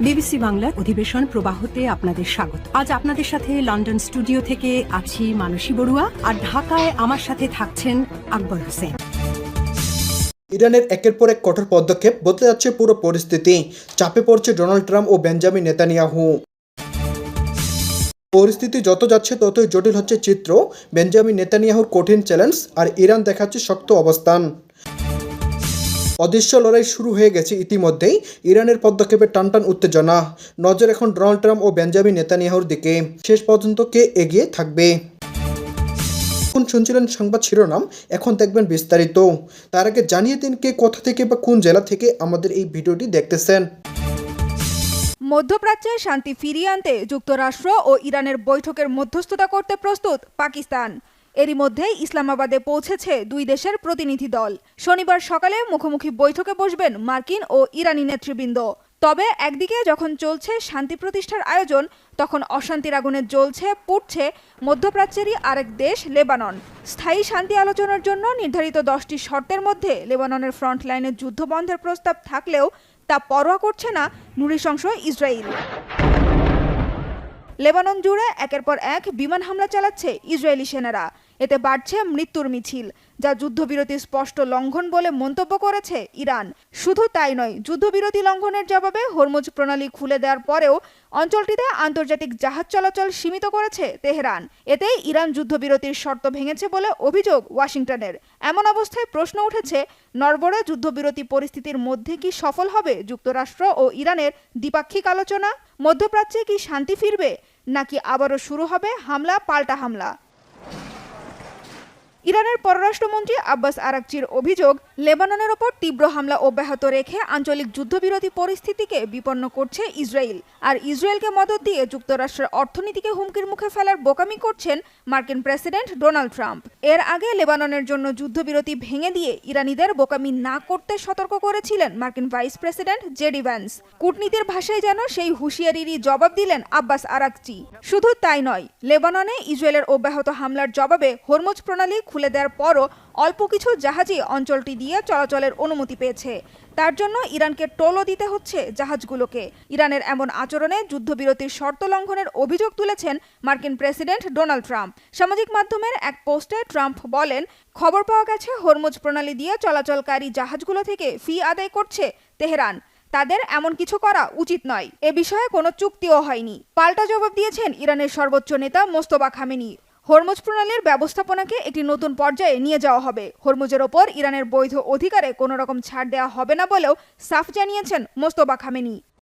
BBC বাংলার অধিবেশন প্রবাহতে আপনাদের স্বাগত। আজ আপনাদের সাথে লন্ডন স্টুডিও থেকে আছি মানসী বড়ুয়া, আর ঢাকায় আমার সাথে থাকছেন আকবর হোসেন। ইরানের একের পর এক কঠোর পদক্ষেপ বদলে যাচ্ছে পুরো পরিস্থিতি। চাপে পড়ছে ডোনাল্ড ট্রাম্প ও বেঞ্জামিন নেতানিয়াহু। পরিস্থিতি যত যাচ্ছে ততই জটিল হচ্ছে চিত্র। বেঞ্জামিন নেতানিয়াহুর কঠিন চ্যালেঞ্জ আর ইরান দেখাচ্ছে শক্ত অবস্থান। অদৃশ্য লড়াই শুরু হয়ে গেছে ইতিমধ্যেই। ইরানের পদক্ষেপে টানটান উত্তেজনা। নজর এখন ডোনাল্ড ট্রাম্প ও বেঞ্জামিন নেতানিয়াহুর দিকে। শেষ পর্যন্ত কে এগিয়ে থাকবে? এখন শুনছিলেন সংবাদ শিরোনাম, এখন দেখবেন বিস্তারিত। তার আগে জানিয়ে দিন কে কোথা থেকে বা কোন জেলা থেকে আমাদের এই ভিডিওটি দেখতেছেন। মধ্যপ্রাচ্যে শান্তি ফিরিয়ে আনতে যুক্তরাষ্ট্র ও ইরানের বৈঠকের মধ্যস্থতা করতে প্রস্তুত পাকিস্তান। এরই মধ্যে ইসলামাবাদে পৌঁছেছে দুই দেশের প্রতিনিধি দল। শনিবার সকালে মুখোমুখি বৈঠকে বসবেন মার্কিন ও ইরানি নেতৃবৃন্দ। তবে একদিকে যখন চলছে শান্তি প্রতিষ্ঠার আয়োজন, তখন অশান্তির আগুনে জ্বলছে পুড়ছে মধ্যপ্রাচ্যেরই আরেক দেশ লেবানন। স্থায়ী শান্তি আলোচনার জন্য নির্ধারিত 10টি শর্তের মধ্যে লেবাননের ফ্রন্ট লাইনে যুদ্ধ বন্ধের প্রস্তাব থাকলেও তা পরোয়া করছে না নৃশংস ইসরায়েল। লেবানন জুড়ে একের পর এক বিমান হামলা চালাচ্ছে ইসরায়েলি সেনারা। এতে বাড়ছে মৃত্যুর মিছিল, যা যুদ্ধবিরতির স্পষ্ট লঙ্ঘন বলে মন্তব্য করেছে ইরান। শুধু তাই নয়, যুদ্ধবিরতি লঙ্ঘনের জবাবে হরমুজ প্রণালী খুলে দেওয়ার পরেও অঞ্চলটিতে আন্তর্জাতিক জাহাজ চলাচল সীমিত করেছে তেহরান। এতে ইরান যুদ্ধবিরতির শর্ত ভেঙেছে বলে অভিযোগ ওয়াশিংটনের। এমন অবস্থায় প্রশ্ন উঠেছে, নড়বড়ে যুদ্ধবিরতি পরিস্থিতির মধ্যে কি সফল হবে যুক্তরাষ্ট্র ও ইরানের দ্বিপাক্ষিক আলোচনা? মধ্যপ্রাচ্যে কি শান্তি ফিরবে, নাকি আবারও শুরু হবে হামলা পাল্টা হামলা? ইরানের পররাষ্ট্রমন্ত্রী আব্বাস আরাকচির অভিযোগ, লেবাননের ওপর তীব্র হামলা অব্যাহত রেখে আঞ্চলিক যুদ্ধবিরতি পরিস্থিতিকে বিপন্ন করছে ইসরায়েল। আর ইসরায়েলকে মদদ দিয়ে যুক্তরাষ্ট্রের অর্থনীতিকে হুমকির মুখে ফেলার বোকামি করছেন মার্কিন প্রেসিডেন্ট ডোনাল্ড ট্রাম্প। এর আগে লেবাননের জন্য যুদ্ধবিরতি ভেঙে দিয়ে ইরানিদের বোকামি না করতে সতর্ক করেছিলেন মার্কিন ভাইস প্রেসিডেন্ট জেডি ভ্যান্স। কূটনীতির ভাষায় যেন সেই হুঁশিয়ারিরই জবাব দিলেন আব্বাস আরাকচি। শুধু তাই নয়, লেবাননে ইসরায়েলের অব্যাহত হামলার জবাবে হরমুজ প্রণালী খুলে দেওয়ার পরও অল্প কিছু জাহাজই অঞ্চলটি দিয়ে চলাচলের অনুমতি পেয়েছে। তার জন্য ইরানকে টোলও দিতে হচ্ছে জাহাজগুলোকে। ইরানের এমন আচরণে যুদ্ধবিরতির শর্ত লঙ্ঘনের অভিযোগ তুলেছেন মার্কিন প্রেসিডেন্ট ডোনাল্ড ট্রাম্প। সামাজিক মাধ্যমের এক পোস্টে ট্রাম্প বলেন, খবর পাওয়া গেছে হরমুজ প্রণালী দিয়ে চলাচলকারী জাহাজগুলো থেকে ফি আদায় করছে তেহরান। তাদের এমন কিছু করা উচিত নয়। এ বিষয়ে কোনো চুক্তিও হয়নি। পাল্টা জবাব দিয়েছেন ইরানের সর্বোচ্চ নেতা মোস্তফা খামেনি। হরমুজ প্রণালীর ব্যবস্থাপনাকে একটি নতুন পর্যায়ে নিয়ে যাওয়া হবে। হরমুজের ওপর ইরানের বৈধ অধিকারে কোনো রকম ছাড় দেওয়া হবে না বলেও সাফ জানিয়েছেন মোস্তফা খামেনি।